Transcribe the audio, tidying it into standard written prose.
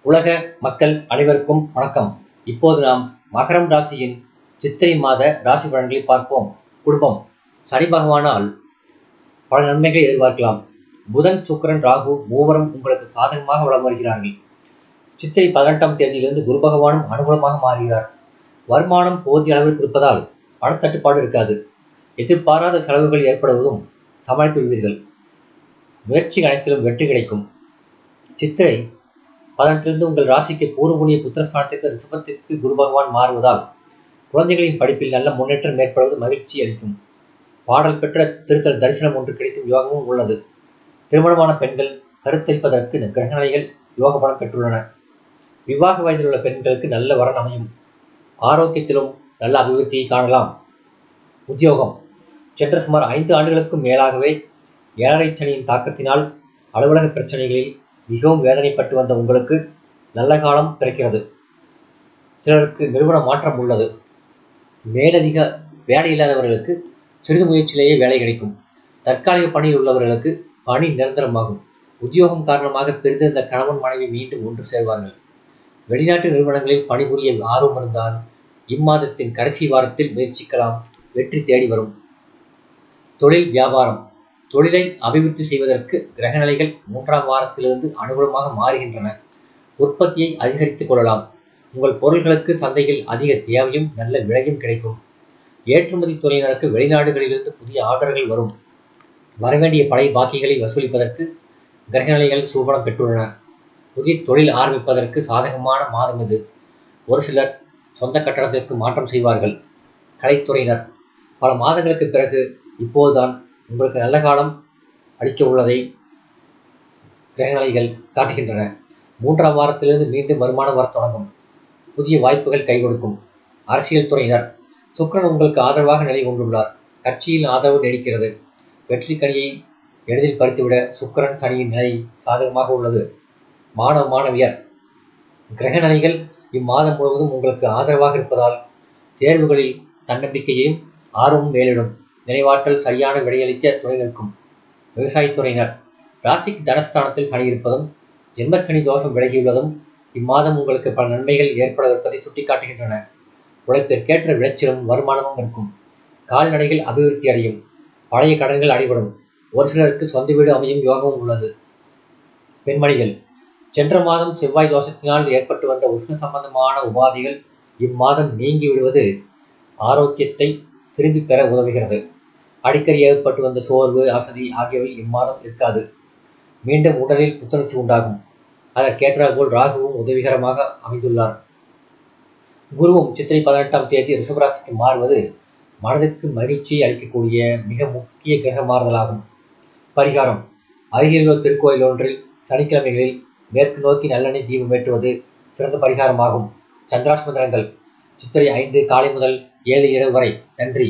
உலக மக்கள் அனைவருக்கும் வணக்கம். இப்போது நாம் மகரம் ராசியின் சித்திரை மாத ராசி பலன்களை பார்ப்போம். குடும்பம். சனி பகவானால் பல நன்மைகளை எதிர்பார்க்கலாம். புதன், சுக்கிரன், ராகு மூவரும் உங்களுக்கு சாதகமாக வலம் வருகிறார்கள். சித்திரை 18ஆம் தேதியிலிருந்து குரு பகவானும் அனுகூலமாக மாறுகிறார். வருமானம் போதிய அளவிற்கு இருப்பதால் பணத்தட்டுப்பாடு இருக்காது. எதிர்பாராத செலவுகள் ஏற்படுவதும் சமாளித்து விடுவீர்கள். முயற்சி அனைத்திலும் வெற்றி கிடைக்கும். சித்திரை 18 உங்கள் ராசிக்கு பூர்வ புண்ணிய புத்திரஸ்தானத்திற்கு ரிஷபத்திற்கு குரு பகவான் மாறுவதால் குழந்தைகளின் படிப்பில் நல்ல முன்னேற்றம் ஏற்படுவது மகிழ்ச்சி அளிக்கும். பாடல் பெற்ற திருத்தல் தரிசனம் ஒன்று கிடைக்கும் யோகமும் உள்ளது. திருமணமான பெண்கள் கருத்தரிப்பதற்கு கிரகநிலைகள் யோக பலம் பெற்றுள்ளன. விவாக வயதில் உள்ள பெண்களுக்கு நல்ல வரன் அமையும். ஆரோக்கியத்திலும் நல்ல அபிவிருத்தியை காணலாம். உத்தியோகம். சென்ற சுமார் 5 ஆண்டுகளுக்கும் மேலாகவே 7.5 சனியின் தாக்கத்தினால் அலுவலக பிரச்சனைகளில் மிகவும் வேதனைப்பட்டு வந்த உங்களுக்கு நல்ல காலம் பிறக்கிறது. சிலருக்கு நிறுவன மாற்றம் உள்ளது. மேலதிக வேலை இல்லாதவர்களுக்கு சிறிது முயற்சியிலேயே வேலை கிடைக்கும். தற்காலிக பணியில் உள்ளவர்களுக்கு பணி நிரந்தரமாகும். உத்தியோகம் காரணமாக பிரிந்திருந்த கணவன் மனைவி மீண்டும் ஒன்று சேர்வார்கள். வெளிநாட்டு நிறுவனங்களில் பணிபுரிய ஆர்வம் இருந்தால் இம்மாதத்தின் கடைசி வாரத்தில் முயற்சிக்கலாம். வெற்றி தேடி வரும். தொழில் வியாபாரம். தொழிலை அபிவிருத்தி செய்வதற்கு கிரகநிலைகள் 3ஆம் வாரத்திலிருந்து அனுகூலமாக மாறுகின்றன. உற்பத்தியை அதிகரித்துக் கொள்ளலாம். உங்கள் பொருள்களுக்கு சந்தையில் அதிக தேவையும் நல்ல விலையும் கிடைக்கும். ஏற்றுமதி துறையினருக்கு வெளிநாடுகளிலிருந்து புதிய ஆர்டர்கள் வரும். வரவேண்டிய பழைய பாக்கிகளை வசூலிப்பதற்கு கிரகநிலைகள் சூபனம் பெற்றுள்ளன. புதிய தொழில் ஆரம்பிப்பதற்கு சாதகமான மாதம் இது. ஒரு சிலர் சொந்த கட்டடத்திற்கு மாற்றம் செய்வார்கள். கலைத்துறையினர் பல மாதங்களுக்கு பிறகு இப்போதுதான் உங்களுக்கு நல்ல காலம் அளிக்க உள்ளதை கிரகநிலைகள் காட்டுகின்றன. 3ஆம் வாரத்திலிருந்து மீண்டும் வருமானம் வர தொடங்கும். புதிய வாய்ப்புகள் கை கொடுக்கும். அரசியல் துறையினர். சுக்கிரன் உங்களுக்கு ஆதரவாக நிலை கொண்டுள்ளார். கட்சியில் ஆதரவு நீடிக்கிறது. வெற்றி கனியை எளிதில் பறித்துவிட சுக்கிரன் சனியின் நிலை சாதகமாக உள்ளது. மாணவ மாணவியர். கிரகநிலைகள் இம்மாதம் முழுவதும் உங்களுக்கு ஆதரவாக இருப்பதால் தேர்வுகளில் தன்னம்பிக்கையையும் ஆர்வமும் மேலிடும். நினைவாற்றல் சரியான விடையளிக்க துணை நிற்கும். விவசாயத்துறையினர். ராசிக்கு தனஸ்தானத்தில் சனி இருப்பதும் ஜென்ம சனி தோஷம் விலகியுள்ளதும் இம்மாதம் உங்களுக்கு பல நன்மைகள் ஏற்படவிருப்பதை சுட்டிக்காட்டுகின்றன. உழைப்பிற்கேற்ற விளைச்சலும் வருமானமும் இருக்கும். கால்நடைகள் அபிவிருத்தி அடையும். பழைய கடன்கள் அடைபடும். ஒரு சிலருக்கு சொந்த வீடு அமையும் யோகமும் உள்ளது. பெண்மணிகள். சென்ற மாதம் செவ்வாய் தோஷத்தினால் ஏற்பட்டு வந்த உஷ்ண சம்பந்தமான உபாதைகள் இம்மாதம் நீங்கி விடுவது ஆரோக்கியத்தை திரும்பி பெற உதவுகிறது. அடிக்கடி ஏற்பட்டு வந்த சோர்வு, அசதி ஆகியவை இம்மாதம் இருக்காது. மீண்டும் உடலில் புத்துணர்ச்சி உண்டாகும். அதற்கேற்றாற்போல் ராகுவும் உதவிகரமாக அமைந்துள்ளார். குருவும் சித்திரை 18ஆம் தேதி ரிஷபராசிக்கு மாறுவது மனதுக்கு மகிழ்ச்சியை அளிக்கக்கூடிய மிக முக்கிய கிரக மாறுதலாகும். பரிகாரம். அருகிலுள்ள திருக்கோயில் ஒன்றில் சனிக்கிழமைகளில் மேற்கு நோக்கி நல்லெண்ணெய் தீபம் ஏற்றுவது சிறந்த பரிகாரமாகும். சந்திராஷ்டம தினங்கள். சித்திரை 5 காலை முதல் 7 இரவு வரை. நன்றி.